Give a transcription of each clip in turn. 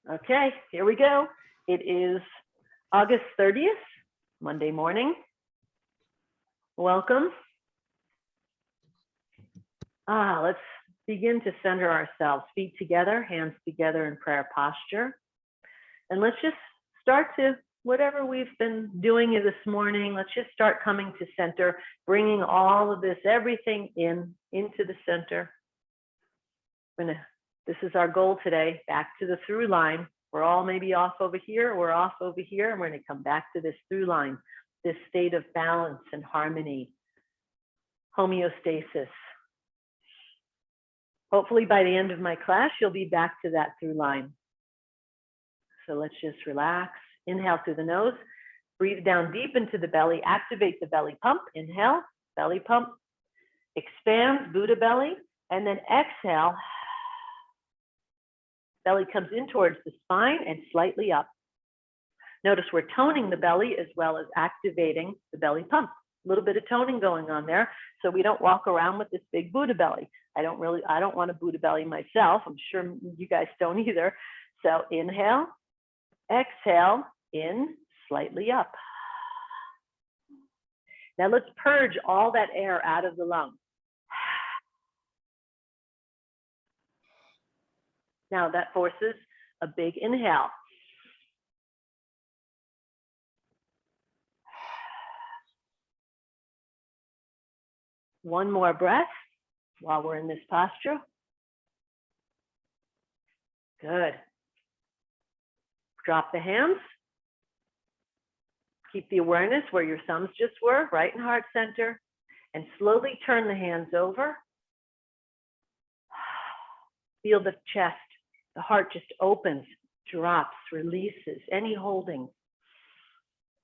Okay, here we go. It is August 30th, Monday morning. Welcome. Let's begin to center ourselves. Feet together, hands together in prayer posture. And let's just start to, whatever we've been doing this morning, let's just start coming to center, bringing all of this, everything into the center. This is our goal today, back to the through line. We're all maybe off over here, we're off over here, and we're going to come back to this through line, this state of balance and harmony, homeostasis. Hopefully by the end of my class, you'll be back to that through line. So let's just relax. Inhale through the nose, breathe down deep into the belly, activate the belly pump. Inhale, belly pump, expand, Buddha belly, and then exhale. Belly comes in towards the spine and slightly up. Notice we're toning the belly as well as activating the belly pump. A little bit of toning going on there, so we don't walk around with this big Buddha belly. I don't want a Buddha belly myself. I'm sure you guys don't either. So inhale, exhale, in, slightly up. Now let's purge all that air out of the lungs. Now that forces a big inhale. One more breath while we're in this posture. Good. Drop the hands. Keep the awareness where your thumbs just were, right in heart center, and slowly turn the hands over. Feel the chest. The heart just opens, drops, releases any holding.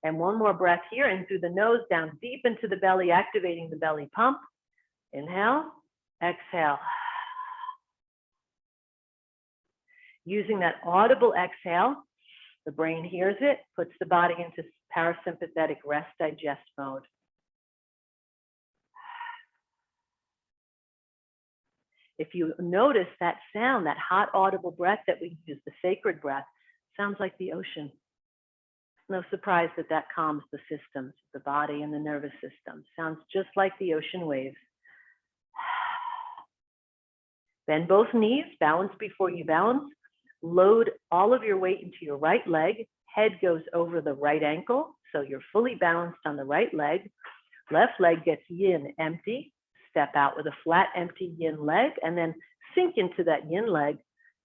And one more breath here, in through the nose, down deep into the belly, activating the belly pump. Inhale, exhale. Using that audible exhale, the brain hears it, puts the body into parasympathetic rest digest mode. If you notice that sound, that hot audible breath that we use, the sacred breath, sounds like the ocean. No surprise that that calms the systems, the body and the nervous system. Sounds just like the ocean waves. Bend both knees, balance before you balance. Load all of your weight into your right leg. Head goes over the right ankle, so you're fully balanced on the right leg. Left leg gets yin, empty. Step out with a flat, empty yin leg, and then sink into that yin leg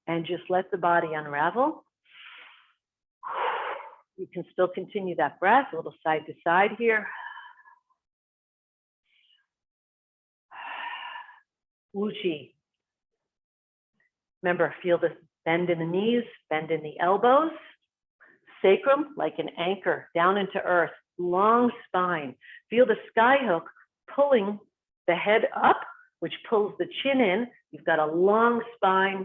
and just let the body unravel. You can still continue that breath, a little side to side here. Wuchi. Remember, feel the bend in the knees, bend in the elbows. Sacrum like an anchor down into earth, long spine. Feel the sky hook pulling the head up, which pulls the chin in. You've got a long spine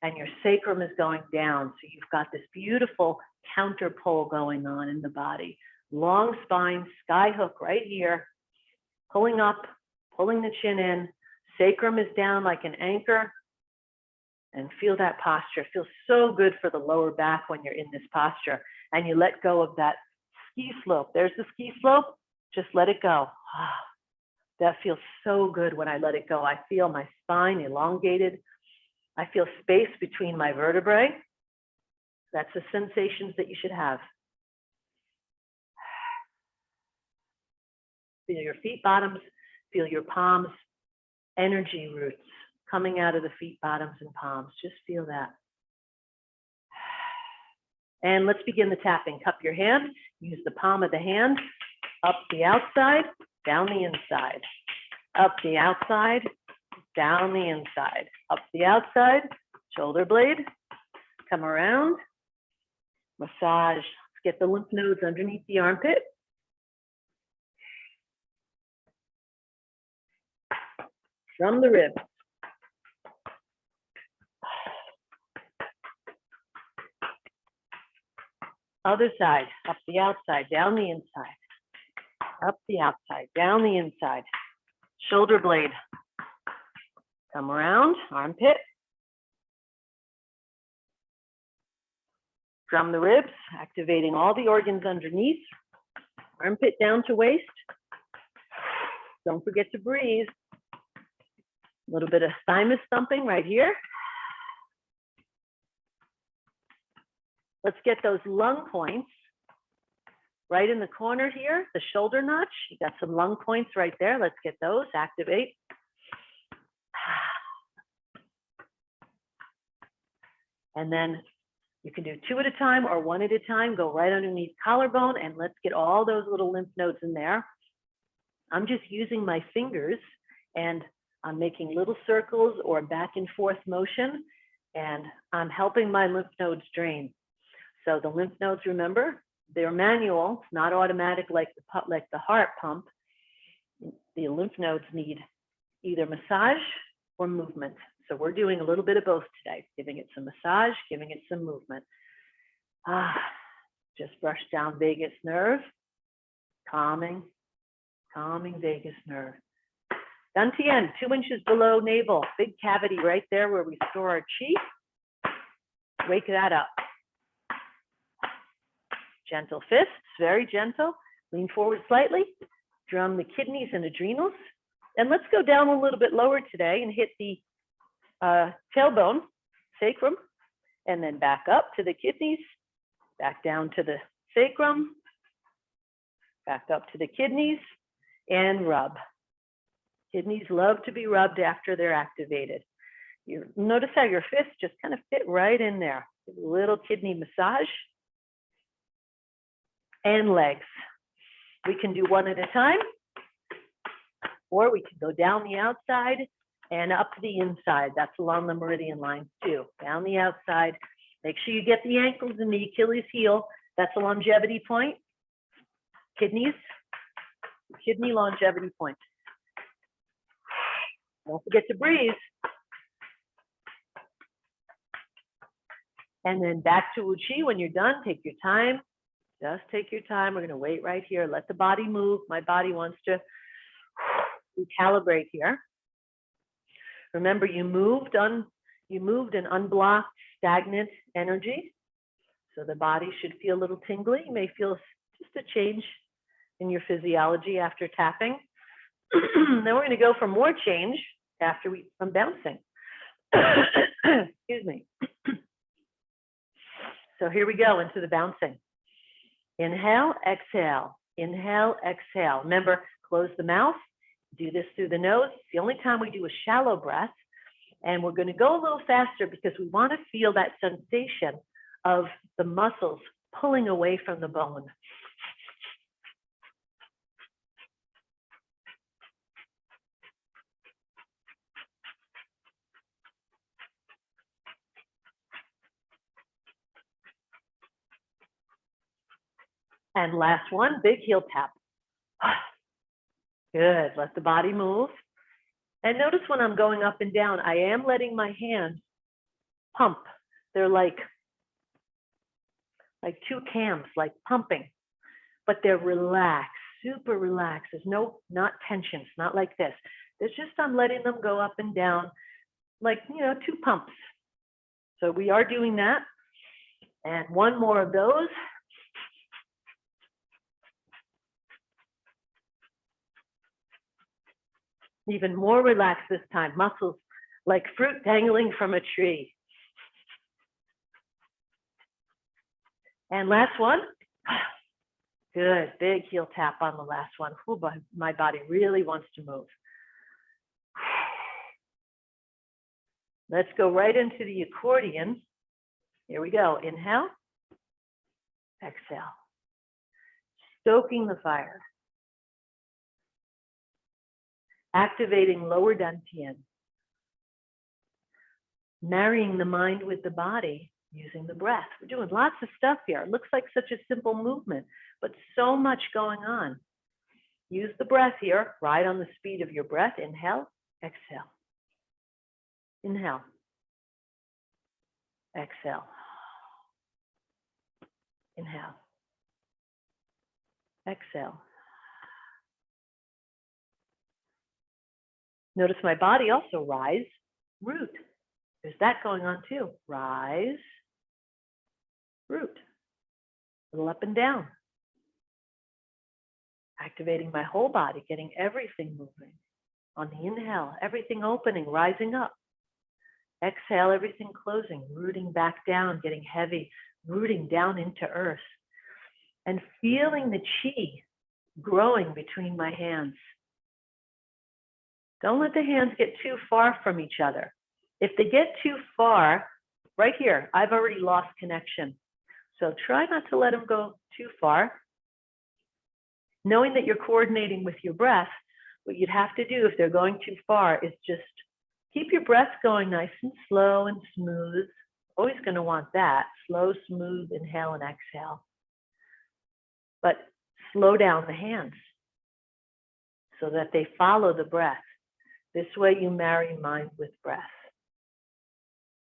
and your sacrum is going down. So you've got this beautiful counter pull going on in the body. Long spine, sky hook right here, pulling up, pulling the chin in. Sacrum is down like an anchor. And feel that posture. It feels so good for the lower back when you're in this posture. And you let go of that ski slope. There's the ski slope. Just let it go. That feels so good when I let it go. I feel my spine elongated. I feel space between my vertebrae. That's the sensations that you should have. Feel your feet bottoms, feel your palms, energy roots coming out of the feet bottoms and palms. Just feel that. And let's begin the tapping. Cup your hand, use the palm of the hand, up the outside, down the inside. Up the outside, down the inside. Up the outside, shoulder blade, come around, massage. Let's get the lymph nodes underneath the armpit. From the ribs. Other side, up the outside, down the inside. Up the outside, down the inside. Shoulder blade. Come around, armpit. Drum the ribs, activating all the organs underneath. Armpit down to waist. Don't forget to breathe. A little bit of thymus thumping right here. Let's get those lung points right in the corner here, the shoulder notch. You got some lung points right there. Let's get those, activate. And then you can do 2 at a time or 1 at a time. Go right underneath collarbone and let's get all those little lymph nodes in there. I'm just using my fingers and I'm making little circles or back and forth motion, and I'm helping my lymph nodes drain. So the lymph nodes, remember, they're manual, it's not automatic like the heart pump. The lymph nodes need either massage or movement. So we're doing a little bit of both today, giving it some massage, giving it some movement. Just brush down vagus nerve, calming vagus nerve. Dantian, 2 inches below navel, big cavity right there where we store our chi. Wake that up. Gentle fists, very gentle. Lean forward slightly. Drum the kidneys and adrenals. And let's go down a little bit lower today and hit the tailbone, sacrum, and then back up to the kidneys, back down to the sacrum, back up to the kidneys, and rub. Kidneys love to be rubbed after they're activated. You notice how your fists just kind of fit right in there. A little kidney massage. And legs. We can do 1 at a time, or we can go down the outside and up the inside. That's along the meridian line too. Down the outside. Make sure you get the ankles and the Achilles heel. That's a longevity point. Kidneys, kidney longevity point. Don't forget to breathe. And then back to Uchi. When you're done, take your time. Just take your time. We're going to wait right here. Let the body move. My body wants to recalibrate here. Remember, you moved and unblocked stagnant energy. So the body should feel a little tingly. You may feel just a change in your physiology after tapping. Then we're going to go for more change after I'm bouncing. Excuse me. So here we go into the bouncing. Inhale, exhale, inhale, exhale. Remember, close the mouth, do this through the nose. It's the only time we do a shallow breath. And we're going to go a little faster because we want to feel that sensation of the muscles pulling away from the bone. And last one, big heel tap. Good, let the body move. And notice when I'm going up and down, I am letting my hands pump. They're like 2 cams, like pumping, but they're relaxed, super relaxed. There's not tensions, not like this. It's just I'm letting them go up and down like, 2 pumps. So we are doing that. And 1 more of those. Even more relaxed this time, muscles like fruit dangling from a tree. And last one. Good, big heel tap on the last one. Ooh, my body really wants to move. Let's go right into the accordion. Here we go, inhale, exhale. Stoking the fire. Activating lower dantian. Marrying the mind with the body using the breath. We're doing lots of stuff here. It looks like such a simple movement, but so much going on. Use the breath here. Ride on the speed of your breath. Inhale, exhale. Inhale, exhale. Inhale, exhale. Notice my body also rise, root. There's that going on too. Rise, root. A little up and down. Activating my whole body, getting everything moving. On the inhale, everything opening, rising up. Exhale, everything closing, rooting back down, getting heavy, rooting down into earth. And feeling the chi growing between my hands. Don't let the hands get too far from each other. If they get too far, right here, I've already lost connection. So try not to let them go too far. Knowing that you're coordinating with your breath, what you'd have to do if they're going too far is just keep your breath going nice and slow and smooth. Always going to want that. Slow, smooth, inhale and exhale. But slow down the hands so that they follow the breath. This way you marry mind with breath.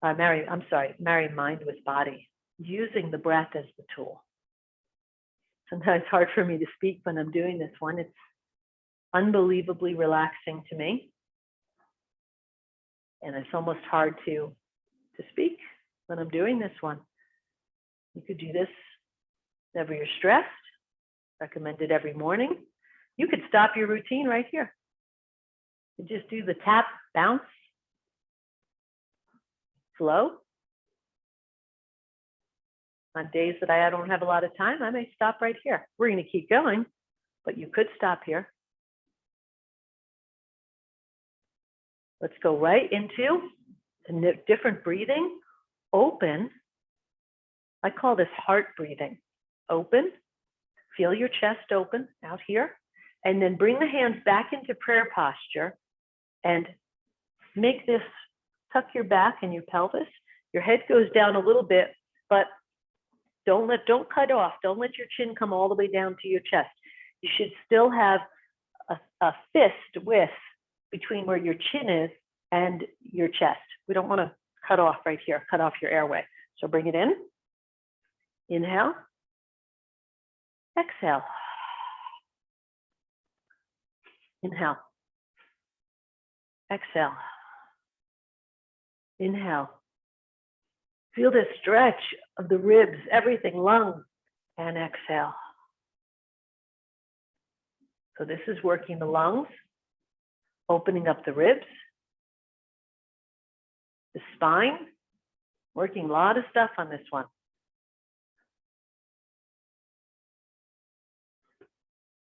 Marry mind with body, using the breath as the tool. Sometimes it's hard for me to speak when I'm doing this one. It's unbelievably relaxing to me. And it's almost hard to speak when I'm doing this one. You could do this whenever you're stressed. Recommended every morning. You could stop your routine right here. You just do the tap, bounce, flow. On days that I don't have a lot of time, I may stop right here. We're going to keep going, but you could stop here. Let's go right into a different breathing. Open. I call this heart breathing. Open. Feel your chest open out here. And then bring the hands back into prayer posture and make this, tuck your back and your pelvis. Your head goes down a little bit, but don't cut off. Don't let your chin come all the way down to your chest. You should still have a fist width between where your chin is and your chest. We don't want to cut off right here, cut off your airway. So bring it in. Inhale. Exhale. Inhale. Exhale. Inhale. Feel the stretch of the ribs, everything, lungs, and exhale. So this is working the lungs, opening up the ribs, the spine, working a lot of stuff on this one.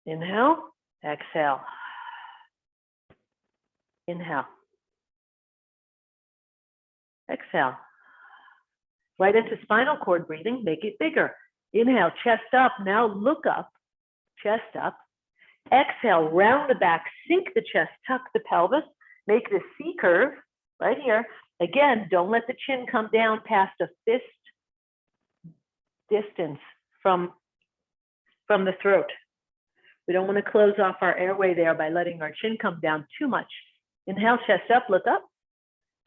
Inhale, exhale. Inhale. Exhale. Right into spinal cord breathing, make it bigger. Inhale, chest up, now look up, chest up. Exhale, round the back, sink the chest, tuck the pelvis, make the C curve right here. Again, don't let the chin come down past a fist distance from the throat. We don't want to close off our airway there by letting our chin come down too much. Inhale, chest up, look up.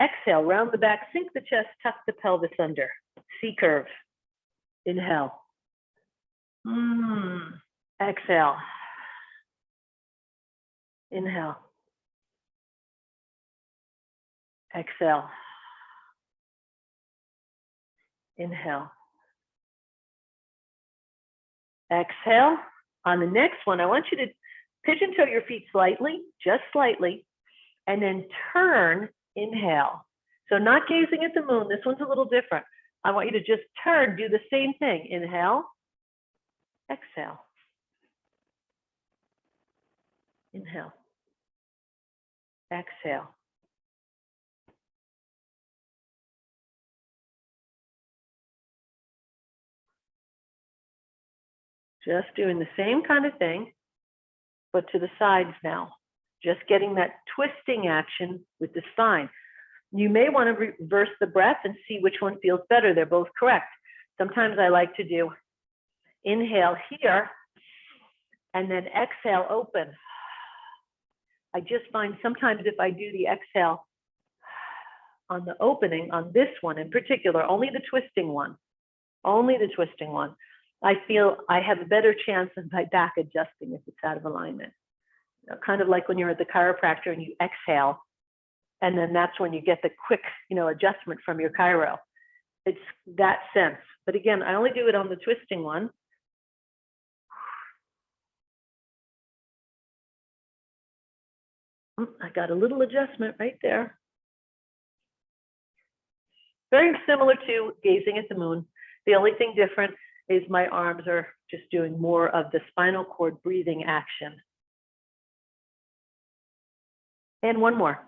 Exhale, round the back, sink the chest, tuck the pelvis under. C curve. Inhale. Exhale. Inhale. Exhale. Inhale. Exhale. On the next one, I want you to pigeon toe your feet slightly, just slightly, and then turn, inhale. So not gazing at the moon, this one's a little different. I want you to just turn, do the same thing. Inhale, exhale. Inhale, exhale. Just doing the same kind of thing, but to the sides now. Just getting that twisting action with the spine. You may want to reverse the breath and see which one feels better. They're both correct. Sometimes I like to do inhale here and then exhale open. I just find sometimes if I do the exhale on the opening, on this one in particular, only the twisting one, I feel I have a better chance of my back adjusting if it's out of alignment. You know, kind of like when you're at the chiropractor and you exhale, and then that's when you get the quick, adjustment from your chiro. It's that sense. But again, I only do it on the twisting one. I got a little adjustment right there. Very similar to gazing at the moon. The only thing different is my arms are just doing more of the spinal cord breathing action. And one more.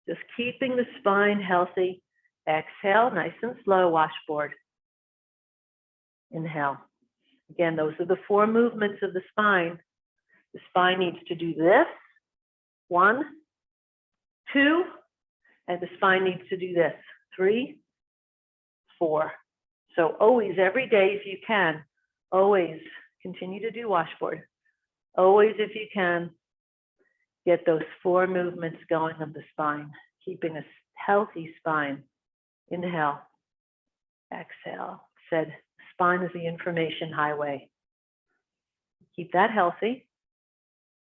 Just keeping the spine healthy. Exhale, nice and slow, washboard. Inhale. Again, those are the 4 movements of the spine. The spine needs to do this. 1, 2, and the spine needs to do this. 3, 4. So always, every day if you can, always continue to do washboard. Always, if you can, get those 4 movements going of the spine, keeping a healthy spine. Inhale, exhale. Said spine is the information highway. Keep that healthy.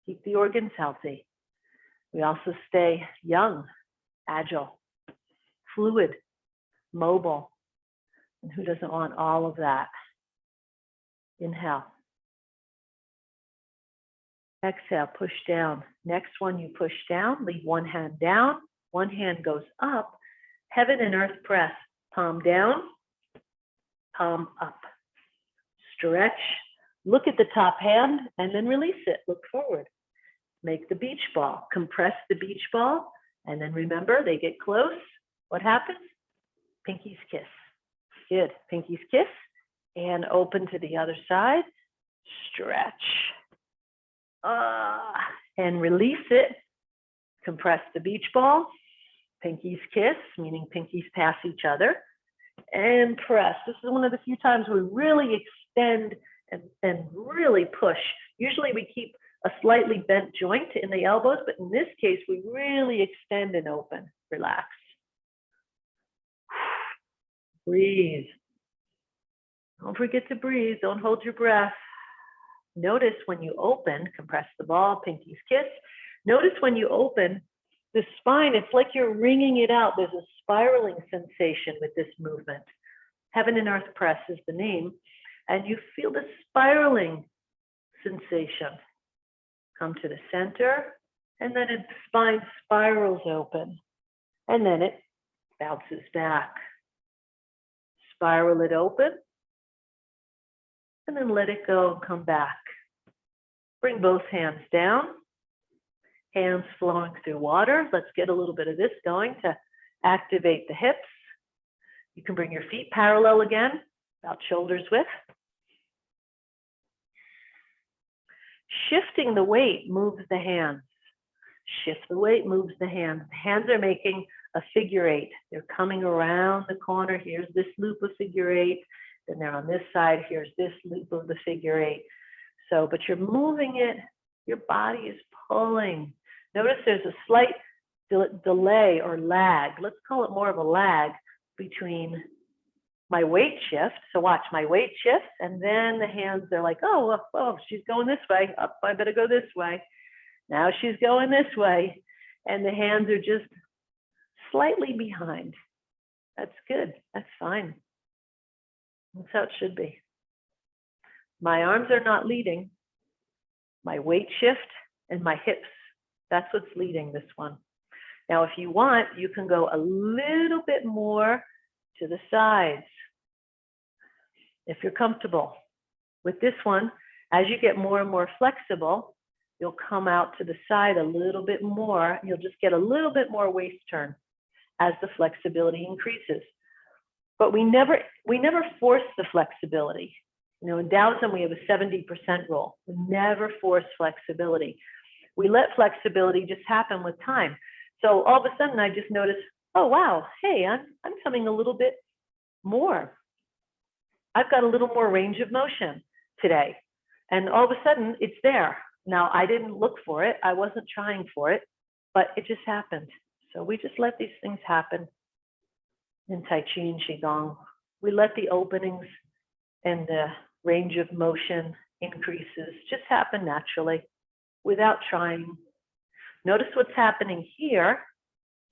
Keep the organs healthy. We also stay young, agile, fluid, mobile. And who doesn't want all of that? Inhale. Exhale, push down. Next one, you push down, leave one hand down, one hand goes up. Heaven and earth press, palm down, palm up. Stretch, look at the top hand, and then release it. Look forward. Make the beach ball. Compress the beach ball, and then remember, they get close. What happens? Pinkies kiss. Good. Pinkies kiss, and open to the other side. Stretch. And release it. Compress the beach ball. Pinkies kiss, meaning pinkies pass each other. And press. This is one of the few times we really extend and really push. Usually we keep a slightly bent joint in the elbows, but in this case, we really extend and open. Relax. Breathe. Don't forget to breathe. Don't hold your breath. Notice when you open, compress the ball, pinkies kiss. Notice when you open the spine, it's like you're wringing it out. There's a spiraling sensation with this movement. Heaven and earth press is the name. And you feel the spiraling sensation. Come to the center, and then the spine spirals open. And then it bounces back. Spiral it open. And then let it go and come back. Bring both hands down. Hands flowing through water. Let's get a little bit of this going to activate the hips. You can bring your feet parallel again, about shoulders width. Shifting the weight moves the hands. Shift the weight moves the hands. The hands are making a figure 8. They're coming around the corner. Here's this loop of figure 8. Then they're on this side. Here's this loop of the figure 8. So, but you're moving it. Your body is pulling. Notice there's a slight delay or lag. Let's call it more of a lag between my weight shift. So watch my weight shift, and then the hands, they're like, oh, she's going this way. Up, I better go this way. Now she's going this way. And the hands are just slightly behind. That's good. That's fine. That's how it should be. My arms are not leading. My weight shift and my hips, that's what's leading this one. Now, if you want, you can go a little bit more to the sides. If you're comfortable with this one, as you get more and more flexible, you'll come out to the side a little bit more. You'll just get a little bit more waist turn as the flexibility increases. But we never force the flexibility. You know, in Taoism, we have a 70% rule. We never force flexibility. We let flexibility just happen with time. So all of a sudden, I just noticed, oh, wow, hey, I'm coming a little bit more. I've got a little more range of motion today. And all of a sudden, it's there. Now, I didn't look for it. I wasn't trying for it, but it just happened. So we just let these things happen in Tai Chi and Qigong. We let the openings and the range of motion increases just happen naturally without trying. Notice what's happening here.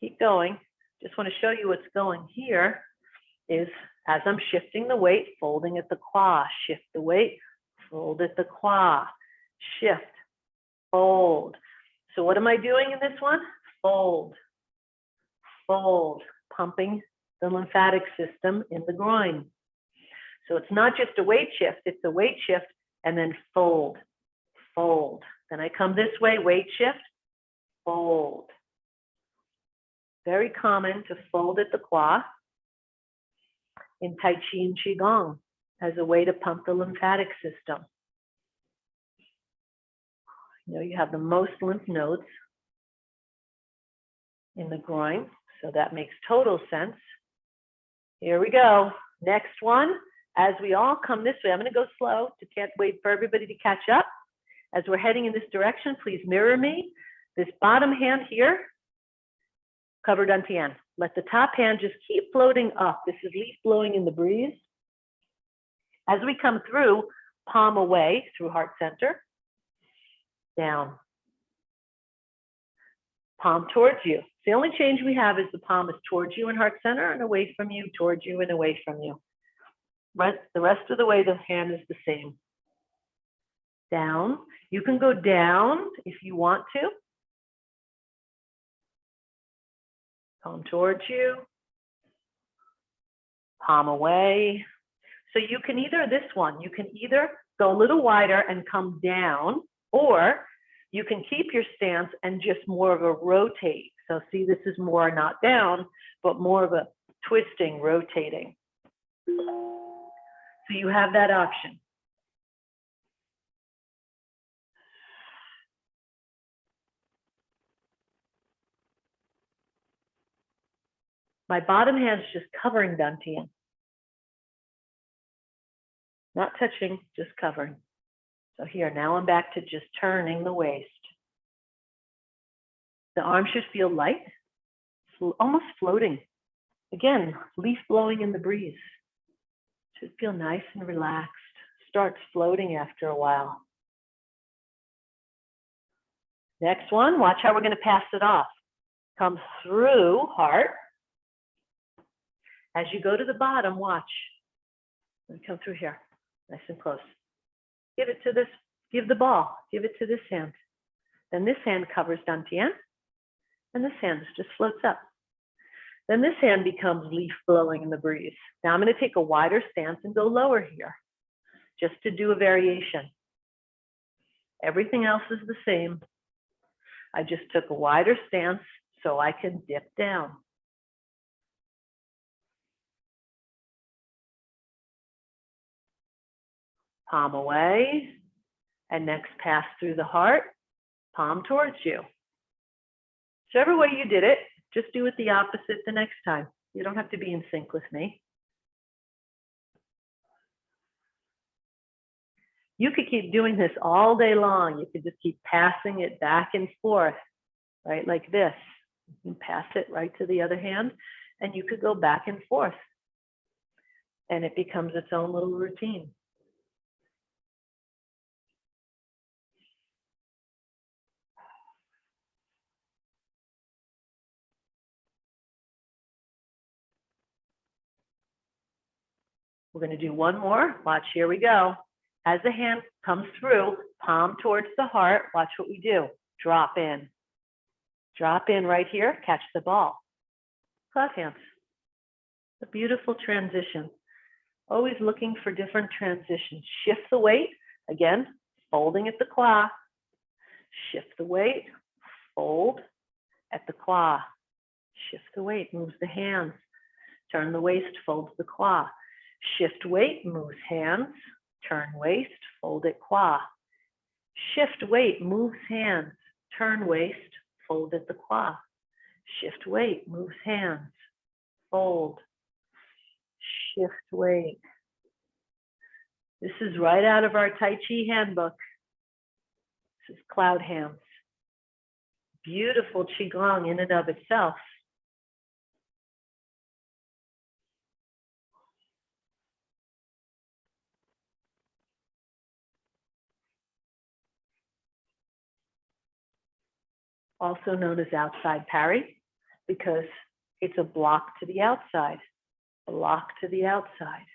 Keep going. Just want to show you what's going here. is as I'm shifting the weight, folding at the qua, shift the weight, fold at the qua, shift, fold. So what am I doing in this one? Fold, fold, pumping the lymphatic system in the groin. So it's not just a weight shift, it's a weight shift and then fold, fold. Then I come this way, weight shift, fold. Very common to fold at the qua in Tai Chi and Qigong as a way to pump the lymphatic system. You know, you have the most lymph nodes in the groin, so that makes total sense. Here we go. Next one, as we all come this way, I'm going to go slow to can't wait for everybody to catch up. As we're heading in this direction, please mirror me. This bottom hand here, covered dantian. Let the top hand just keep floating up. This is leaf blowing in the breeze. As we come through, palm away through heart center, down. Palm towards you. The only change we have is the palm is towards you in heart center and away from you, towards you and away from you. The rest of the way, the hand is the same. Down. You can go down if you want to. Palm towards you. Palm away. So you can either, this one, you can either go a little wider and come down, or you can keep your stance and just more of a rotate. So see, this is more not down, but more of a twisting, rotating. So you have that option. My bottom hand is just covering dantian. Not touching, just covering. So here, now I'm back to just turning the waist. The arm should feel light, almost floating. Again, leaf blowing in the breeze. Should feel nice and relaxed. Starts floating after a while. Next one, watch how we're going to pass it off. Come through heart. As you go to the bottom, watch. Let me come through here, nice and close. Give it to this, give the ball, give it to this hand. Then this hand covers dantian, and this hand just floats up. Then this hand becomes leaf blowing in the breeze. Now I'm going to take a wider stance and go lower here, just to do a variation. Everything else is the same. I just took a wider stance so I can dip down. Palm away, and next pass through the heart, palm towards you. Whichever way you did it, just do it the opposite the next time. You don't have to be in sync with me. You could keep doing this all day long. You could just keep passing it back and forth, right? Like this. You can pass it right to the other hand, and you could go back and forth. And it becomes its own little routine. We're going to do one more. Watch, here we go. As the hand comes through, palm towards the heart, watch what we do. Drop in. Drop in right here, catch the ball. Clap hands. A beautiful transition. Always looking for different transitions. Shift the weight, again, folding at the qua. Shift the weight, fold at the qua. Shift the weight, moves the hands. Turn the waist, folds the qua. Shift weight, moves hands. Turn waist, fold at qua. Shift weight, moves hands. Turn waist, fold at the qua. Shift weight, moves hands. Fold. Shift weight. This is right out of our Tai Chi handbook. This is cloud hands. Beautiful Qigong in and of itself. Also known as outside parry, because it's a block to the outside. block to the outside.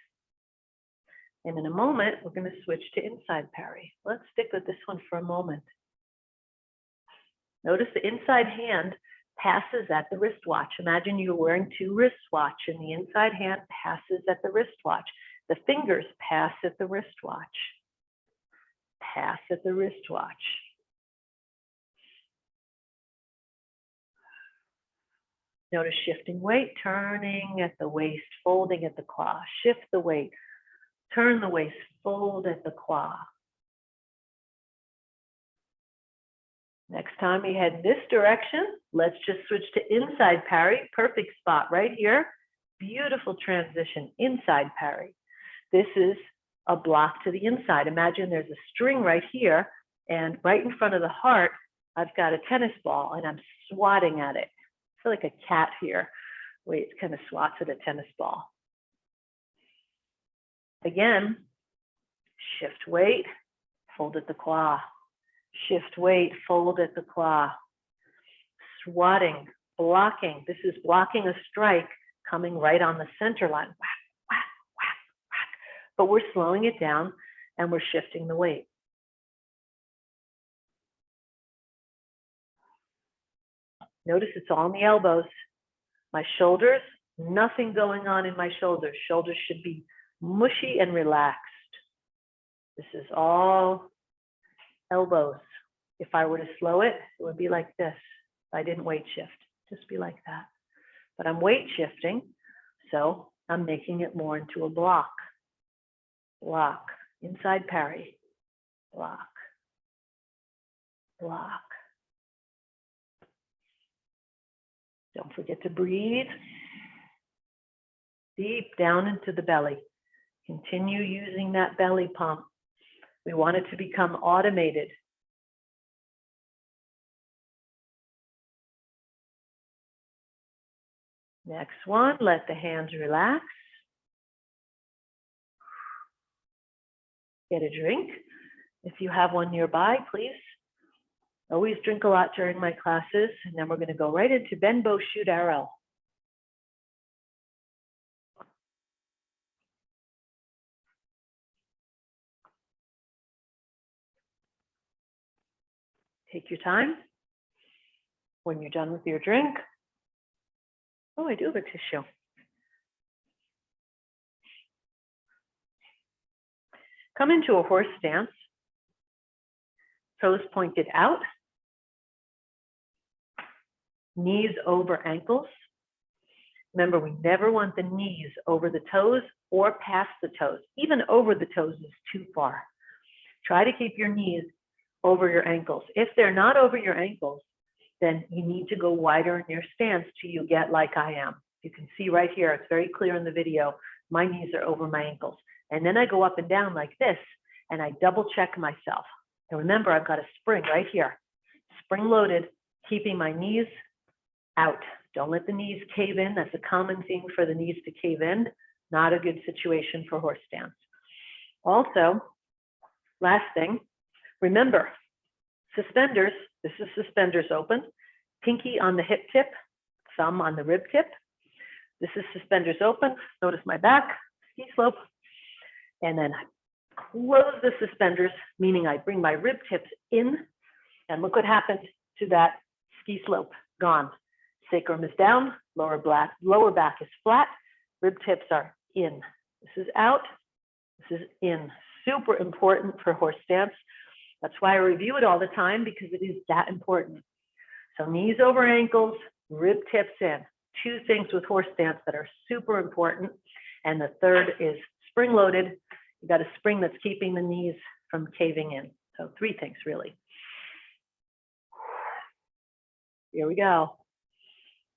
And in a moment, we're going to switch to inside parry. Let's stick with this one for a moment. Notice the inside hand passes at the wristwatch. Imagine you're wearing two wristwatch and the inside hand passes at the wristwatch. The fingers pass at the wristwatch. Pass at the wristwatch. Notice shifting weight, turning at the waist, folding at the claw. Shift the weight, turn the waist, fold at the claw. Next time you head this direction, let's just switch to inside parry. Perfect spot right here. Beautiful transition, inside parry. This is a block to the inside. Imagine there's a string right here, and right in front of the heart, I've got a tennis ball, and I'm swatting at it. I feel like a cat here. Wait, it kind of swats at a tennis ball. Again, shift weight, fold at the claw. Shift weight, fold at the claw. Swatting, blocking. This is blocking a strike coming right on the center line. Whack, whack, whack, whack. But we're slowing it down and we're shifting the weight. Notice it's all in the elbows. My shoulders, nothing going on in my shoulders. Shoulders should be mushy and relaxed. This is all elbows. If I were to slow it, it would be like this. If I didn't weight shift, just be like that. But I'm weight shifting, so I'm making it more into a block. Block, inside parry, block, block. Don't forget to breathe deep down into the belly. Continue using that belly pump. We want it to become automated. Next one, let the hands relax. Get a drink. If you have one nearby, please. Always drink a lot during my classes, and then we're going to go right into bend, bow, shoot, arrow. Take your time. When you're done with your drink, oh, I do have a tissue. Come into a horse stance. Toes pointed out. Knees over ankles. Remember, we never want the knees over the toes or past the toes. Even over the toes is too far. Try to keep your knees over your ankles. If they're not over your ankles, then you need to go wider in your stance till you get like I am. You can see right here, it's very clear in the video, my knees are over my ankles. And then I go up and down like this, and I double check myself. And remember, I've got a spring right here, spring loaded, keeping my knees out. Don't let the knees cave in. That's a common thing for the knees to cave in. Not a good situation for horse stance. Also, last thing, remember, suspenders, this is suspenders open, pinky on the hip tip, thumb on the rib tip. This is suspenders open. Notice my back, ski slope. And then I close the suspenders, meaning I bring my rib tips in, and look what happened to that ski slope, gone. Sacrum is down, lower back is flat, rib tips are in. This is out, this is in. Super important for horse stance. That's why I review it all the time, because it is that important. So knees over ankles, rib tips in. Two things with horse stance that are super important. And the third is spring loaded. You got a spring that's keeping the knees from caving in. So three things really. Here we go.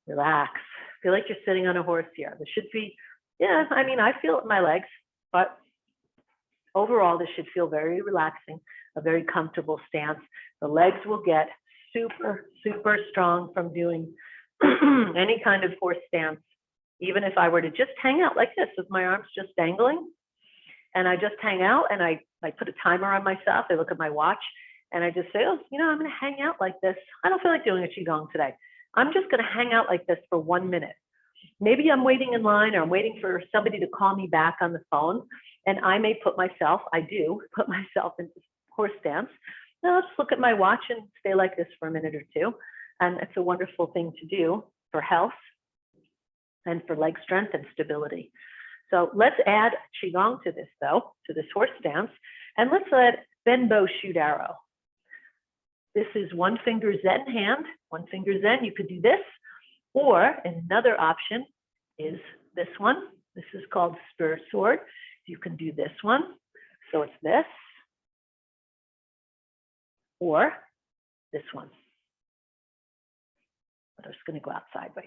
Relax. Feel like you're sitting on a horse here. This should be, yeah, I mean, I feel it in my legs, but overall, this should feel very relaxing, a very comfortable stance. The legs will get super, super strong from doing any kind of horse stance. Even if I were to just hang out like this with my arms just dangling, and I just hang out and I put a timer on myself, I look at my watch, and I just say, oh, you know, I'm going to hang out like this. I don't feel like doing a Qigong today. I'm just going to hang out like this for 1 minute. Maybe I'm waiting in line or I'm waiting for somebody to call me back on the phone, and I may put myself, I do put myself into horse stance. Now let's look at my watch and stay like this for a minute or two. And it's a wonderful thing to do for health and for leg strength and stability. So let's add Qigong to this though, to this horse stance, and let's let bend bow, shoot arrow. This is one finger Zen hand, one finger Zen. You could do this, or another option is this one. This is called spirit sword. You can do this one. So it's this, or this one. But I'm just going to go out sideways.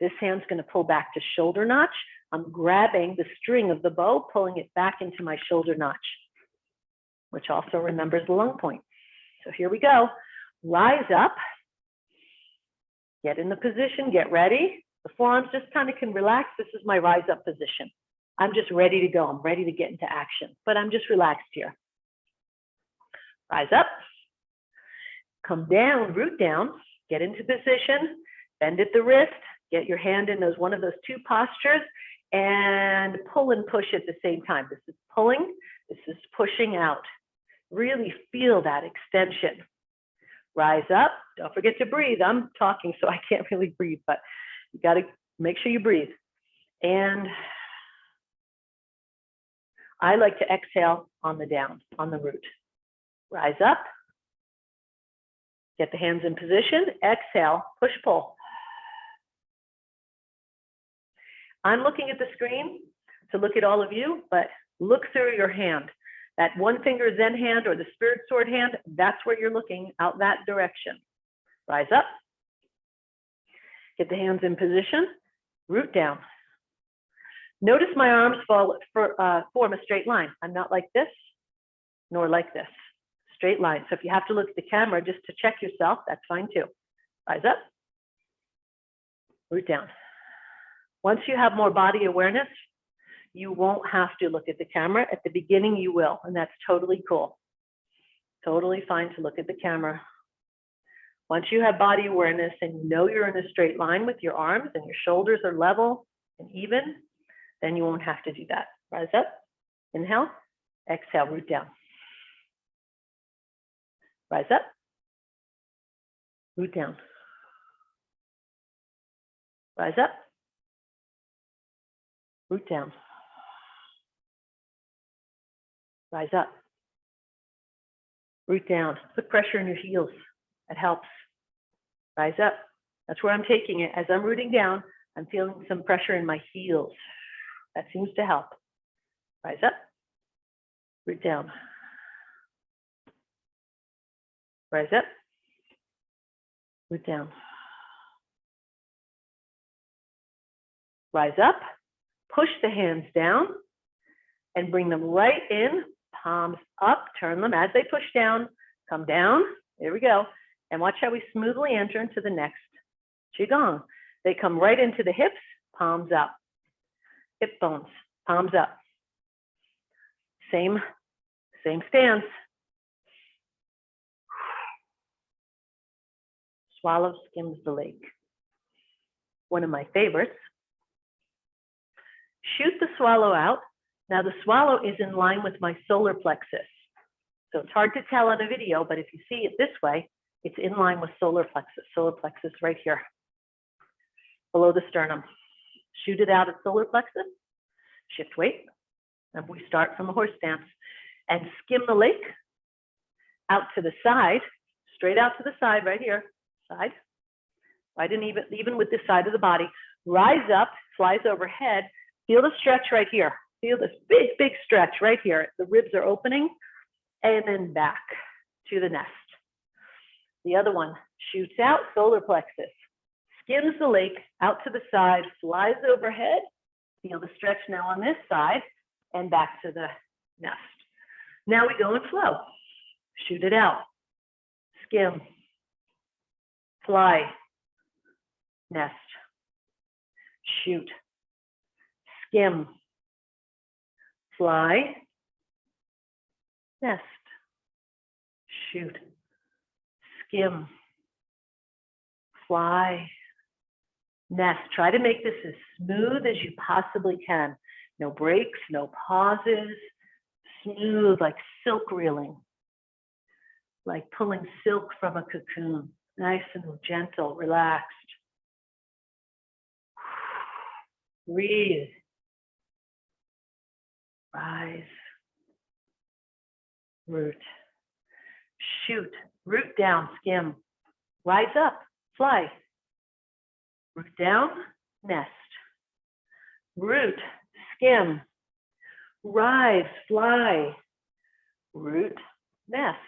This hand's going to pull back to shoulder notch. I'm grabbing the string of the bow, pulling it back into my shoulder notch, which also remembers the lung point. So here we go. Rise up. Get in the position. Get ready. The forearms just kind of can relax. This is my rise up position. I'm just ready to go. I'm ready to get into action, but I'm just relaxed here. Rise up. Come down, root down. Get into position. Bend at the wrist. Get your hand in one of those two postures and pull and push at the same time. This is pulling. This is pushing out. Really feel that extension. Rise up. Don't forget to breathe. I'm talking, so I can't really breathe, but you got to make sure you breathe. And I like to exhale on the down, on the root. Rise up. Get the hands in position. Exhale, push, pull. I'm looking at the screen to look at all of you, but look through your hand. That one finger Zen hand or the spirit sword hand, that's where you're looking, out that direction. Rise up. Get the hands in position. Root down. Notice my arms form a straight line. I'm not like this, nor like this. Straight line. So if you have to look at the camera just to check yourself, that's fine too. Rise up. Root down. Once you have more body awareness, you won't have to look at the camera. At the beginning, you will, and that's totally cool. Totally fine to look at the camera. Once you have body awareness and you know you're in a straight line with your arms and your shoulders are level and even, then you won't have to do that. Rise up, inhale, exhale, root down. Rise up, root down. Rise up, root down. Rise up, root down. Put pressure in your heels. That helps. Rise up. That's where I'm taking it. As I'm rooting down, I'm feeling some pressure in my heels. That seems to help. Rise up, root down. Rise up, root down. Rise up, push the hands down and bring them right in, palms up, turn them as they push down, come down, there we go. And watch how we smoothly enter into the next Qigong. They come right into the hips, palms up, hip bones, palms up. Same stance. Swallow skims the lake. One of my favorites. Shoot the swallow out. Now the swallow is in line with my solar plexus. So it's hard to tell on a video, but if you see it this way, it's in line with solar plexus right here, below the sternum. Shoot it out at solar plexus, shift weight, and we start from a horse stance. And skim the lake out to the side, straight out to the side right here, side. Right, and even with this side of the body. Rise up, flies overhead. Feel the stretch right here. Feel this big, big stretch right here. The ribs are opening, and then back to the nest. The other one shoots out, solar plexus, skims the lake out to the side, flies overhead. Feel the stretch now on this side, and back to the nest. Now we go in flow. Shoot it out, skim, fly, nest, shoot, skim, fly, nest, shoot, skim, fly, Nest. Try to make this as smooth as you possibly can. No breaks, no pauses. Smooth, like silk reeling. Like pulling silk from a cocoon. Nice and gentle, relaxed. Breathe. Rise. Root. Shoot. Root down, skim. Rise up, fly. Root down, nest. Root, skim. Rise, fly. Root, nest.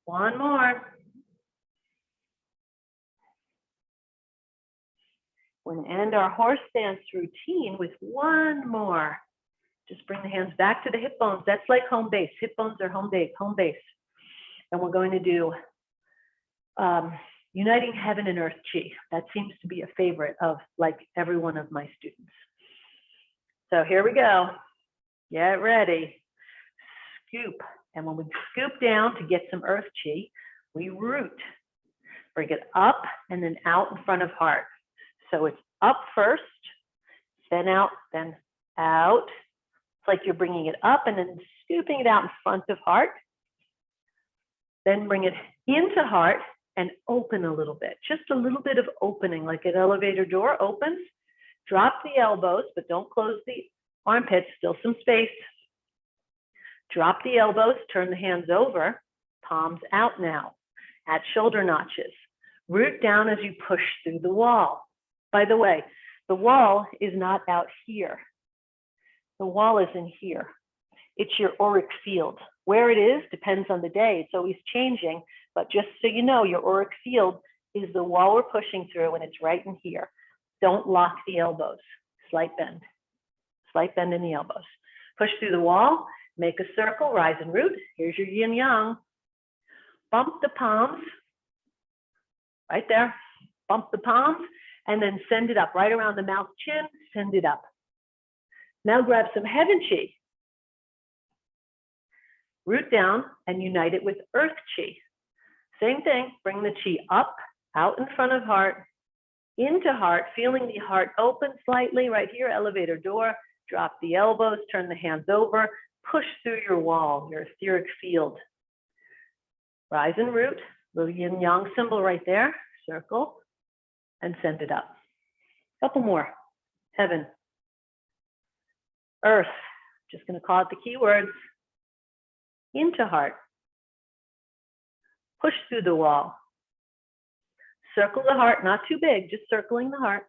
One more. We're going to end our horse stance routine with one more. Just bring the hands back to the hip bones. That's like home base. Hip bones are home base. And we're going to do Uniting Heaven and Earth Chi. That seems to be a favorite of like every one of my students. So here we go. Get ready. Scoop. And when we scoop down to get some Earth Chi, we root. Bring it up and then out in front of heart. So it's up first, then out, then out. It's like you're bringing it up and then scooping it out in front of heart. Then bring it into heart and open a little bit. Just a little bit of opening, like an elevator door opens. Drop the elbows, but don't close the armpits, still some space. Drop the elbows, turn the hands over, palms out now, at shoulder notches. Root down as you push through the wall. By the way, the wall is not out here. The wall is in here. It's your auric field. Where it is depends on the day. It's always changing, but just so you know, your auric field is the wall we're pushing through, and it's right in here. Don't lock the elbows. Slight bend in the elbows. Push through the wall, make a circle, rise and root. Here's your yin yang. Bump the palms, right there. Bump the palms, and then send it up, right around the mouth, chin, send it up. Now grab some Heaven Chi. Root down and unite it with Earth Chi. Same thing, bring the Chi up, out in front of heart, into heart, feeling the heart open slightly, right here, elevator door. Drop the elbows, turn the hands over, push through your wall, your etheric field. Rise and root, little yin yang symbol right there, circle, and send it up. Couple more. Heaven. Earth. Just going to call it the key words. Into heart. Push through the wall. Circle the heart, not too big, just circling the heart.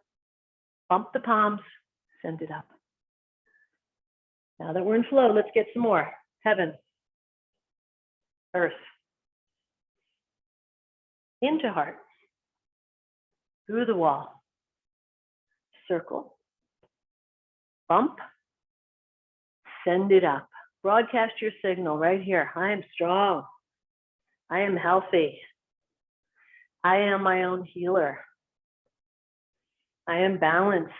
Bump the palms, send it up. Now that we're in flow, let's get some more. Heaven. Earth. Into heart. Through the wall. Circle. Bump. Send it up. Broadcast your signal right here. I am strong. I am healthy. I am my own healer. I am balanced.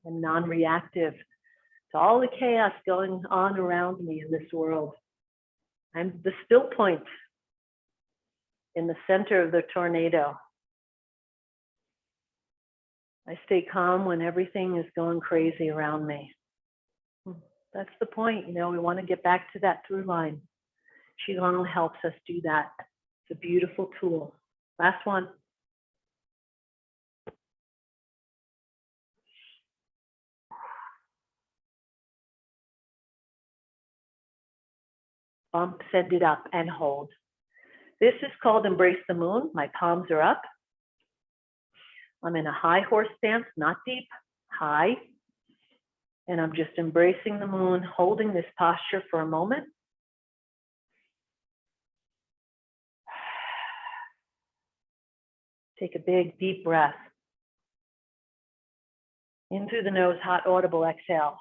I'm non-reactive to all the chaos going on around me in this world. I'm the still point in the center of the tornado. I stay calm when everything is going crazy around me. That's the point, you know, we want to get back to that through line. Qigong helps us do that. It's a beautiful tool. Last one. Bump, send it up, and hold. This is called Embrace the Moon. My palms are up. I'm in a high horse stance, not deep, high. And I'm just embracing the moon, holding this posture for a moment. Take a big, deep breath. In through the nose, hot, audible exhale.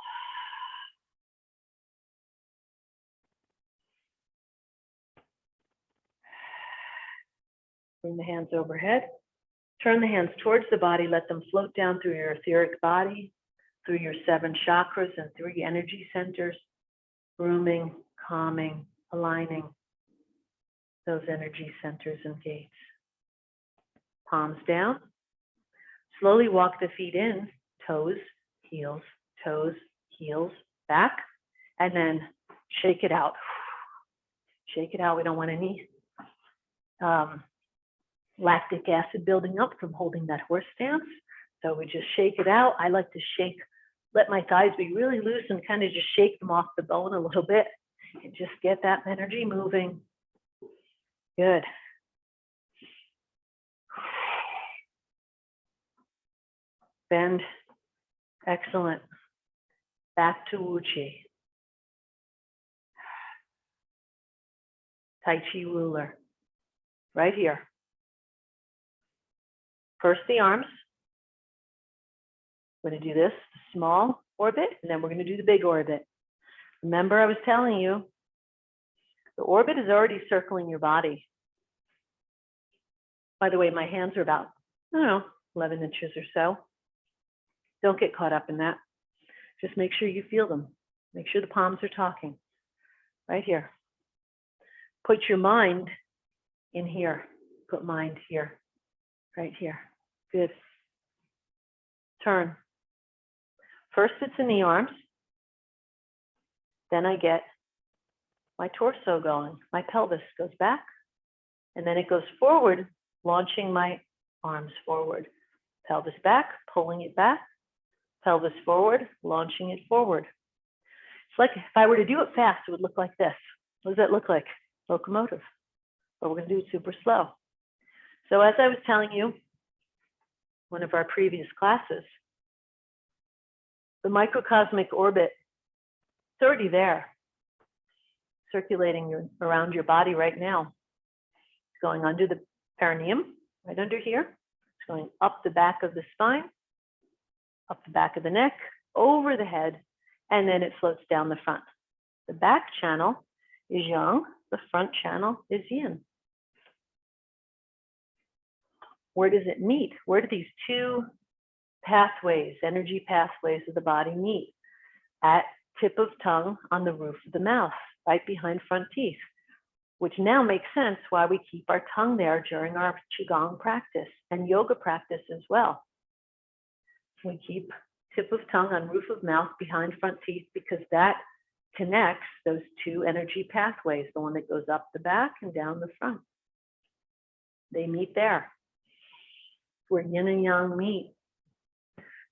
Bring the hands overhead. Turn the hands towards the body. Let them float down through your etheric body, through your 7 chakras and 3 energy centers. grooming, calming, aligning those energy centers and gates. Palms down. Slowly walk the feet in, toes, heels, back, and then shake it out. Shake it out. We don't want any lactic acid building up from holding that horse stance. So we just shake it out. I like to shake, let my thighs be really loose and kind of just shake them off the bone a little bit and just get that energy moving. Good. Bend. Excellent. Back to Wu Chi. Tai Chi ruler. Right here. First the arms. We're going to do this small orbit, and then we're going to do the big orbit. Remember, I was telling you, the orbit is already circling your body. By the way, my hands are about, I don't know, 11 inches or so. Don't get caught up in that. Just make sure you feel them. Make sure the palms are talking. Right here. Put your mind in here. Put mind here. Right here. Good. Turn. First it's in the arms. Then I get my torso going. My pelvis goes back. And then it goes forward, launching my arms forward. Pelvis back, pulling it back. Pelvis forward, launching it forward. It's like if I were to do it fast, it would look like this. What does that look like? Locomotive. But we're going to do it super slow. So as I was telling you, one of our previous classes, the microcosmic orbit, it's already there, circulating around your body right now. It's going under the perineum, right under here. It's going up the back of the spine, up the back of the neck, over the head, and then it floats down the front. The back channel is yang, the front channel is yin. Where does it meet? Where do these two pathways, energy pathways of the body meet? At tip of tongue on the roof of the mouth, right behind front teeth, which now makes sense why we keep our tongue there during our Qigong practice and yoga practice as well. We keep tip of tongue on roof of mouth behind front teeth because that connects those two energy pathways, the one that goes up the back and down the front. They meet there. Where yin and yang meet.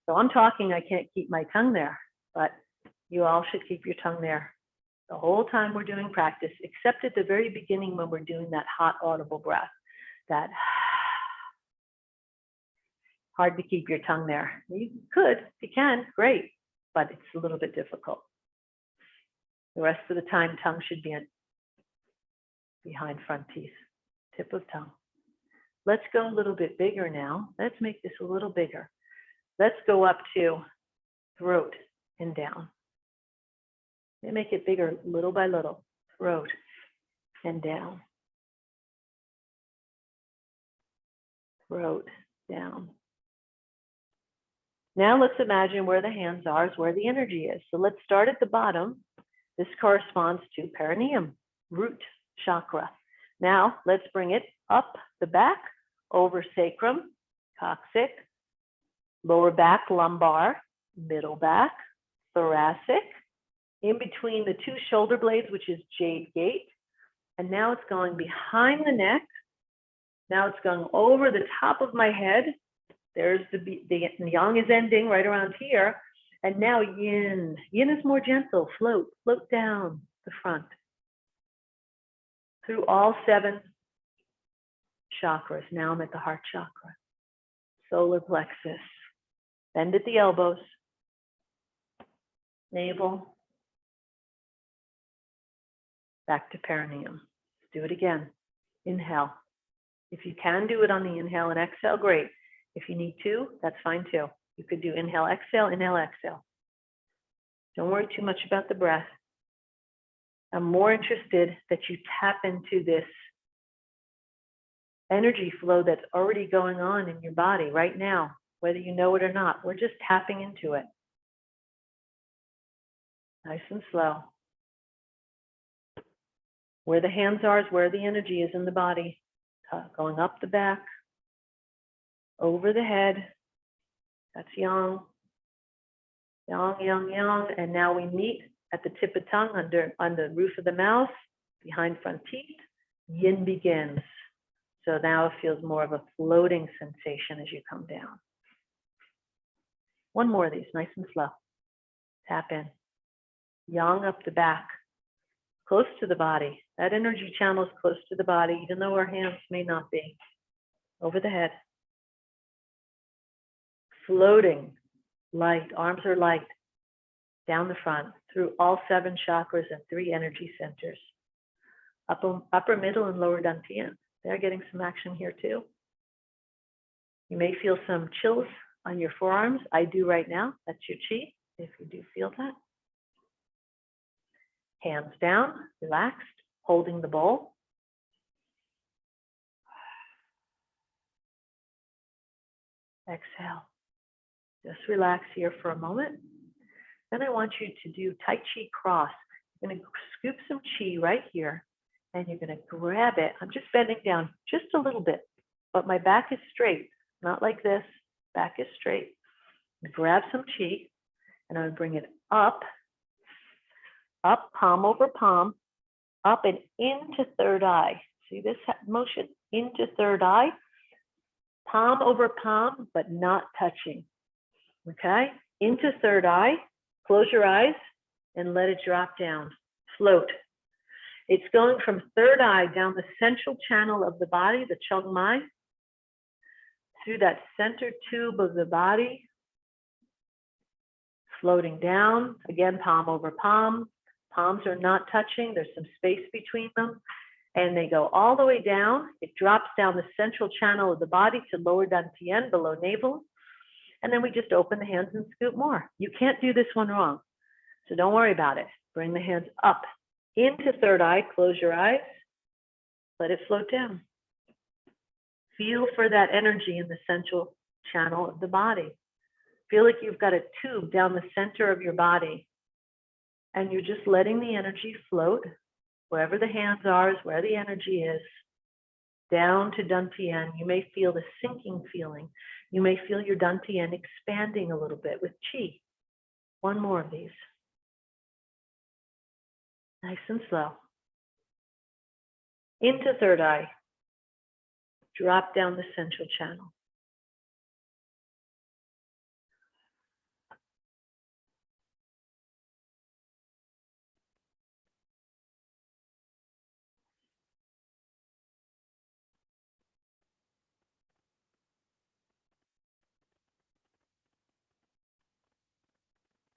So I'm talking, I can't keep my tongue there, but you all should keep your tongue there the whole time we're doing practice, except at the very beginning when we're doing that hot audible breath. That hard to keep your tongue there. You could, if you can, great, but it's a little bit difficult. The rest of the time, tongue should be behind front teeth, tip of tongue. Let's go a little bit bigger now. Let's make this a little bigger. Let's go up to throat and down. They make it bigger little by little. Throat and down. Throat down. Now let's imagine where the hands are, is where the energy is. So let's start at the bottom. This corresponds to perineum, root chakra. Now let's bring it up the back, over sacrum, coccyx, lower back, lumbar, middle back, thoracic, in between the two shoulder blades, which is jade gate. And now it's going behind the neck. Now it's going over the top of my head. There's the yang is ending right around here. And now yin. Yin is more gentle. Float down the front. Through all 7 chakras. Now I'm at the heart chakra. Solar plexus. Bend at the elbows. Navel. Back to perineum. Let's do it again. Inhale. If you can do it on the inhale and exhale, great. If you need to, that's fine too. You could do inhale, exhale, inhale, exhale. Don't worry too much about the breath. I'm more interested that you tap into this energy flow that's already going on in your body right now, whether you know it or not. We're just tapping into it. Nice and slow. Where the hands are is where the energy is in the body. Going up the back, over the head. That's yang. Yang, yang, yang. And now we meet at the tip of tongue on the roof of the mouth, behind front teeth. Yin begins. So now it feels more of a floating sensation as you come down. One more of these, nice and slow. Tap in. Yang up the back, close to the body. That energy channel is close to the body, even though our hands may not be. Over the head. Floating, light, arms are light. Down the front, through all 7 chakras and 3 energy centers. Upper, middle, and lower dantian. They're getting some action here too. You may feel some chills on your forearms. I do right now. That's your chi, if you do feel that. Hands down, relaxed, holding the bowl. Exhale. Just relax here for a moment. Then I want you to do Tai Chi cross. You're going to scoop some chi right here, and you're going to grab it. I'm just bending down just a little bit, but my back is straight, not like this. Back is straight. Grab some chi, and I'm going to bring it up, palm over palm, up and into third eye. See this motion? Into third eye. Palm over palm, but not touching. Okay? Into third eye. Close your eyes and let it drop down. Float. It's going from third eye down the central channel of the body, the Chong Mai, through that center tube of the body, floating down. Again, palm over palm. Palms are not touching. There's some space between them. And they go all the way down. It drops down the central channel of the body to lower dantian, below navel. And then we just open the hands and scoop more. You can't do this one wrong. So don't worry about it. Bring the hands up into third eye. Close your eyes. Let it float down. Feel for that energy in the central channel of the body. Feel like you've got a tube down the center of your body. And you're just letting the energy float. Wherever the hands are is where the energy is. Down to dantian. You may feel the sinking feeling. You may feel your dantian expanding a little bit with chi. One more of these. Nice and slow. Into third eye. Drop down the central channel.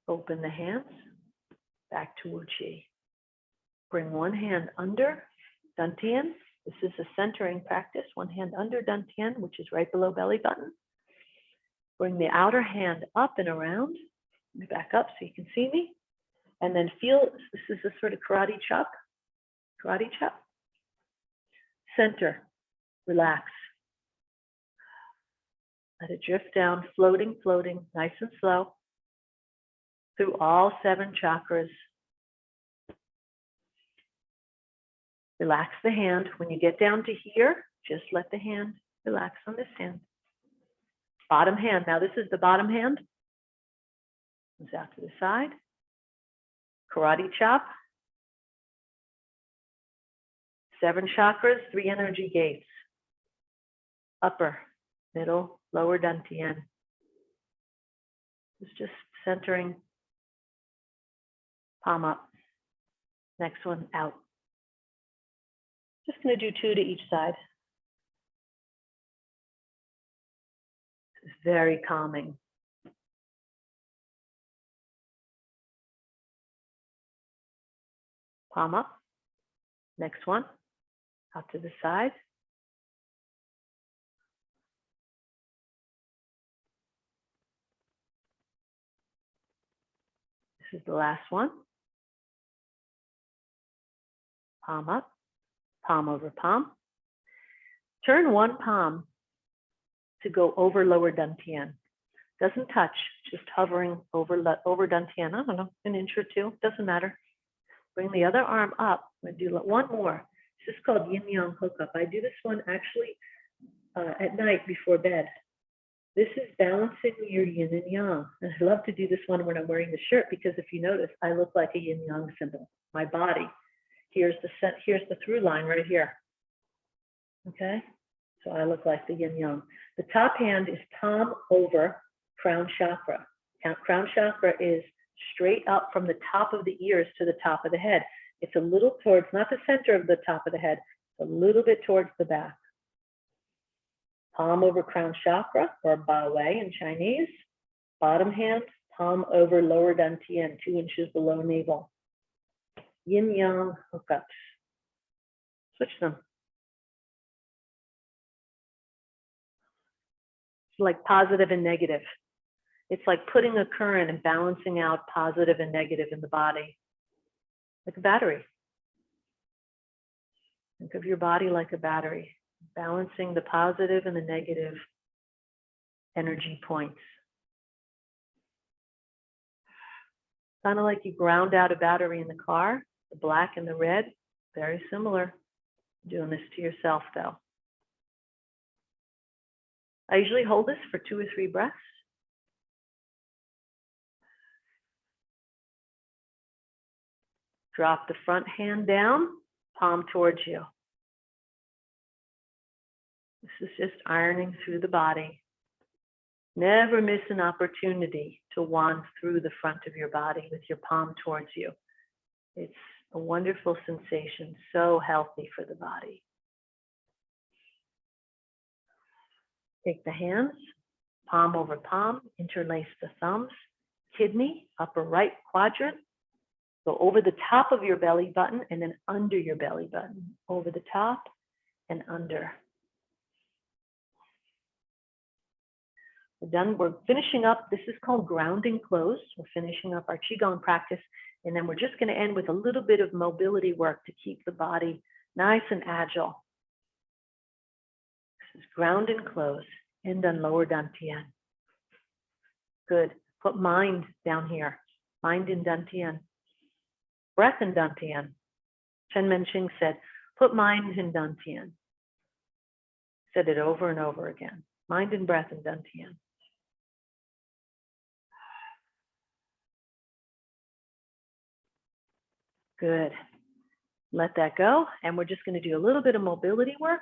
Open the hands back to Wu Chi. Bring one hand under dantian. This is a centering practice. One hand under dantian, which is right below belly button. Bring the outer hand up and around. Let me back up so you can see me. And then feel, this is a sort of karate chop. Karate chop. Center. Relax. Let it drift down, floating, floating, nice and slow. Through all 7 chakras. Relax the hand. When you get down to here, just let the hand relax on this hand. Bottom hand. Now this is the bottom hand. Comes out to the side. Karate chop. 7 chakras, 3 energy gates. Upper, middle, lower dantian. It's just centering. Palm up. Next one out. Just going to do 2 to each side. It's very calming. Palm up. Next one. Out to the side. This is the last one. Palm up, palm over palm. Turn one palm to go over lower dantian. Doesn't touch, just hovering over dantian. I don't know, an inch or 2, doesn't matter. Bring the other arm up. I'm going to do one more. This is called yin yang hookup. I do this one actually at night before bed. This is balancing your yin and yang. And I love to do this one when I'm wearing the shirt because if you notice, I look like a yin yang symbol. My body. Here's the through line right here. Okay? So I look like the yin yang. The top hand is palm over crown chakra. Crown chakra is straight up from the top of the ears to the top of the head. It's a little towards, not the center of the top of the head, a little bit towards the back. Palm over crown chakra, or ba wei in Chinese. Bottom hand, palm over lower dantian, 2 inches below navel. Yin yang hookups. Switch them. It's like positive and negative. It's like putting a current and balancing out positive and negative in the body, like a battery. Think of your body like a battery, balancing the positive and the negative energy points. Kind of like you ground out a battery in the car, the black and the red, very similar. Doing this to yourself though. I usually hold this for 2 or 3 breaths. Drop the front hand down, palm towards you. This is just ironing through the body. Never miss an opportunity to wand through the front of your body with your palm towards you. It's a wonderful sensation, so healthy for the body. Take the hands, palm over palm, interlace the thumbs, kidney, upper right quadrant. Go over the top of your belly button and then under your belly button. Over the top and under. We're done. We're finishing up. This is called grounding close. We're finishing up our Qigong practice. And then we're just going to end with a little bit of mobility work to keep the body nice and agile. This is ground and close. End on lower dantian. Good. Put mind down here. Mind in dantian. Breath in dantian. Chen Menqing said, put mind in dantian. Said it over and over again. Mind and breath in dantian. Good. Let that go. And we're just going to do a little bit of mobility work.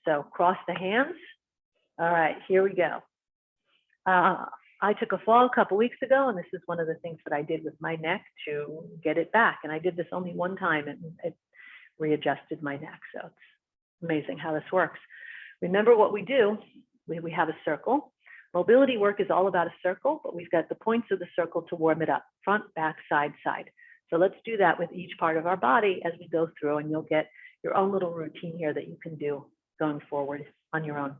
So cross the hands. All right, here we go. I took a fall a couple weeks ago, and this is one of the things that I did with my neck to get it back. And I did this only one time, and it readjusted my neck. So it's amazing how this works. Remember what we do. We have a circle. Mobility work is all about a circle, but we've got the points of the circle to warm it up. Front, back, side, side. So let's do that with each part of our body as we go through, and you'll get your own little routine here that you can do going forward on your own.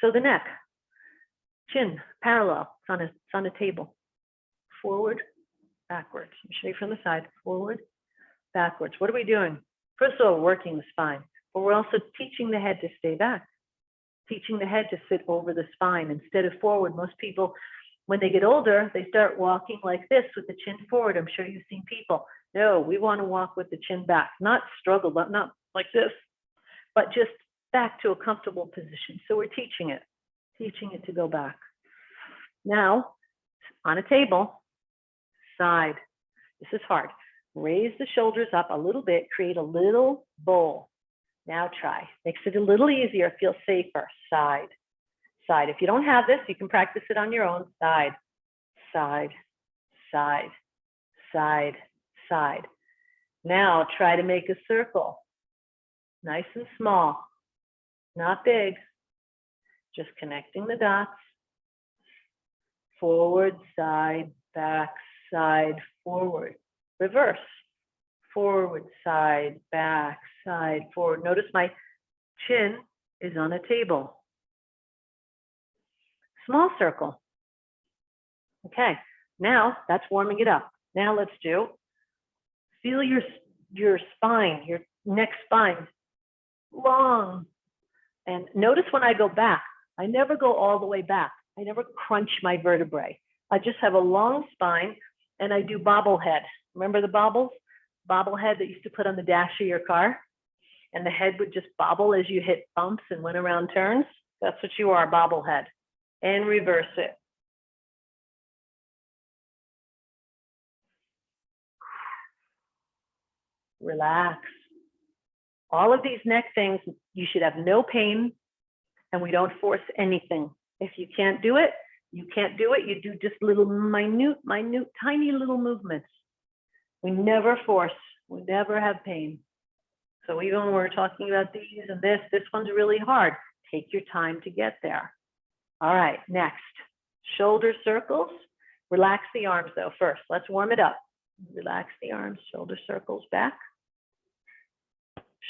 So the neck, chin parallel, it's on a table. Forward, backwards. I'll show you from the side. Forward, backwards. What are we doing? First of all, working the spine, but we're also teaching the head to stay back, teaching the head to sit over the spine instead of forward. Most people, when they get older, they start walking like this with the chin forward. I'm sure you've seen people. No, we want to walk with the chin back, not struggle, but not like this, but just back to a comfortable position. So we're teaching it to go back. Now, on a table, side. This is hard. Raise the shoulders up a little bit, create a little bowl. Now try. Makes it a little easier, feel safer. Side, side. If you don't have this, you can practice it on your own. Side, side, side, side, side. Now try to make a circle. Nice and small, not big. Just connecting the dots. Forward, side, back, side, forward. Reverse. Forward, side, back, side, forward. Notice my chin is on a table. Small circle. Okay, now that's warming it up. Now let's do, feel your spine, your neck spine, long. And notice when I go back, I never go all the way back. I never crunch my vertebrae. I just have a long spine and I do bobblehead. Remember the bobbles? Bobblehead that used to put on the dash of your car? And the head would just bobble as you hit bumps and went around turns? That's what you are, bobblehead. And reverse it. Relax. All of these neck things, you should have no pain, and we don't force anything. If you can't do it, you can't do it. You do just little minute, tiny little movements. We never force. We never have pain. So even when we're talking about these and this one's really hard. Take your time to get there. All right, next, shoulder circles. Relax the arms though first. Let's warm it up. Relax the arms, shoulder circles back.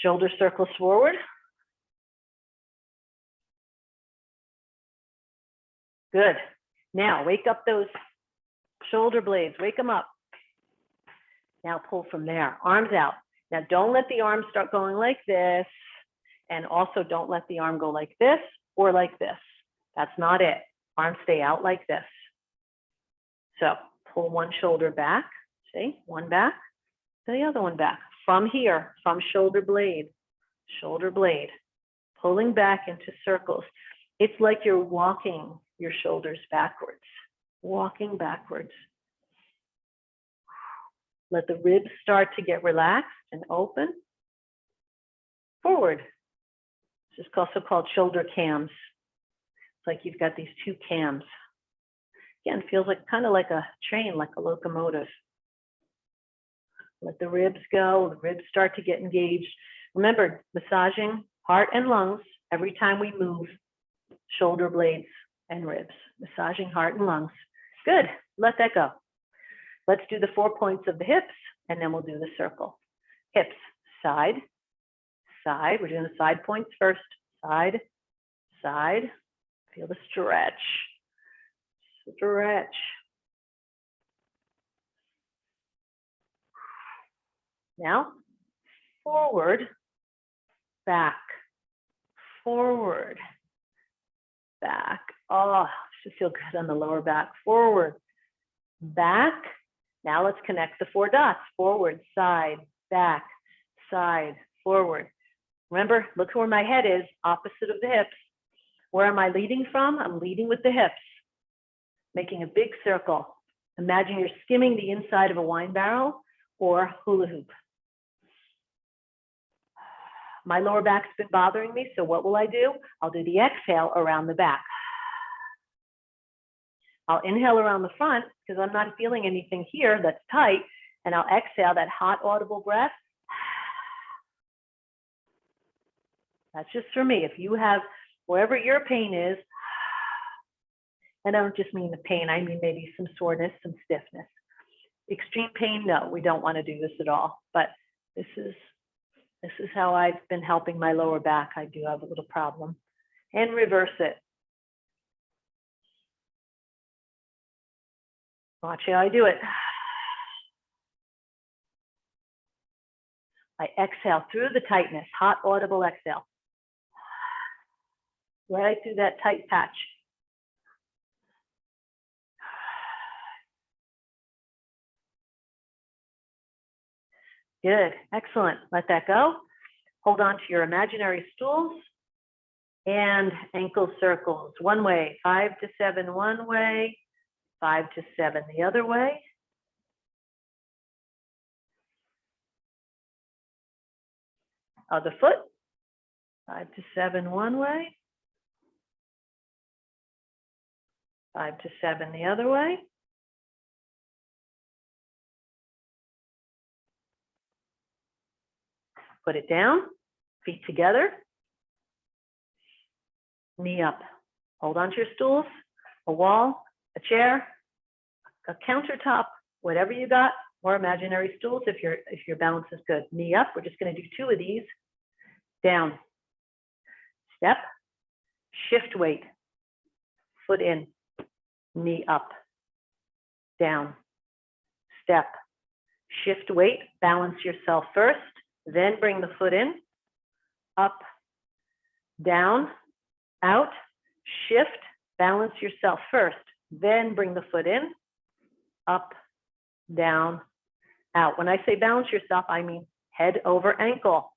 Shoulder circles forward. Good. Now wake up those shoulder blades, wake them up. Now pull from there, arms out. Now don't let the arm start going like this, and also don't let the arm go like this or like this. That's not it. Arms stay out like this. So pull one shoulder back, see, one back, the other one back. From here, from shoulder blade, pulling back into circles. It's like you're walking your shoulders backwards, walking backwards. Let the ribs start to get relaxed and open. Forward. This is also called shoulder cams. It's like you've got these two cams. Again, feels like kind of like a train, like a locomotive. Let the ribs go, the ribs start to get engaged. Remember, massaging heart and lungs every time we move shoulder blades and ribs. Massaging heart and lungs. Good, let that go. Let's do the 4 points of the hips, and then we'll do the circle. Hips, side, side. We're doing the side points first. Side, side. Feel the stretch. Stretch. Now, forward, back, forward, back. Oh, should feel good on the lower back. Forward, back. Now let's connect the 4 dots. Forward, side, back, side, forward. Remember, look where my head is, opposite of the hips. Where am I leading from? I'm leading with the hips. Making a big circle. Imagine you're skimming the inside of a wine barrel or hula hoop. My lower back's been bothering me, so what will I do? I'll do the exhale around the back. I'll inhale around the front because I'm not feeling anything here that's tight, and I'll exhale that hot, audible breath. That's just for me. If you have, wherever your pain is, and I don't just mean the pain, I mean maybe some soreness, some stiffness. Extreme pain, no, we don't want to do this at all. But this is how I've been helping my lower back. I do have a little problem. And reverse it. Watch how I do it. I exhale through the tightness, hot, audible exhale. Right through that tight patch. Good, excellent. Let that go. Hold on to your imaginary stools and ankle circles. One way, 5 to 7 one way, 5 to 7 the other way. Other foot, 5 to 7 one way, 5 to 7 the other way. Put it down, feet together, knee up. Hold on to your stools, a wall, a chair, a countertop, whatever you got, or imaginary stools if your balance is good. Knee up, we're just going to do 2 of these. Down, step, shift weight, foot in, knee up, down, step, shift weight, balance yourself first. Then bring the foot in, up, down, out, shift, balance yourself first. Then bring the foot in, up, down, out. When I say balance yourself, I mean head over ankle,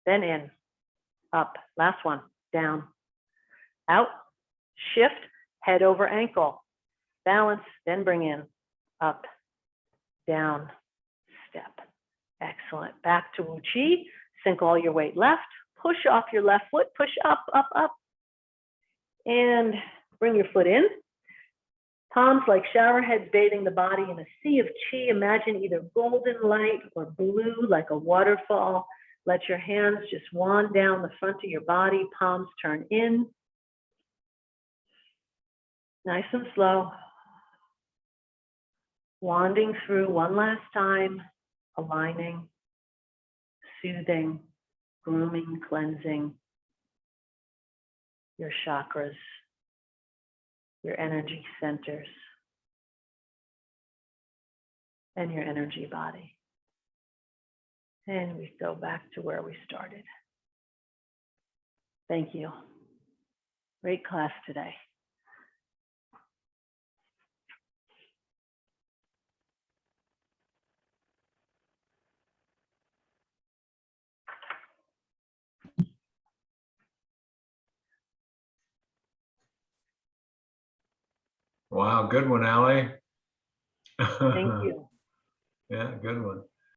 then in, up. Last one, down, out, shift, head over ankle, balance, then bring in, up, down, step. Excellent. Back to Wu Chi. Sink all your weight left. Push off your left foot. Push up, up, up. And bring your foot in. Palms like shower heads bathing the body in a sea of chi. Imagine either golden light or blue like a waterfall. Let your hands just wand down the front of your body. Palms turn in. Nice and slow. Wanding through one last time. Aligning, soothing, grooming, cleansing your chakras, your energy centers, and your energy body. And we go back to where we started. Thank you. Great class today. Wow, good one, Allie. Thank you. Yeah, good one.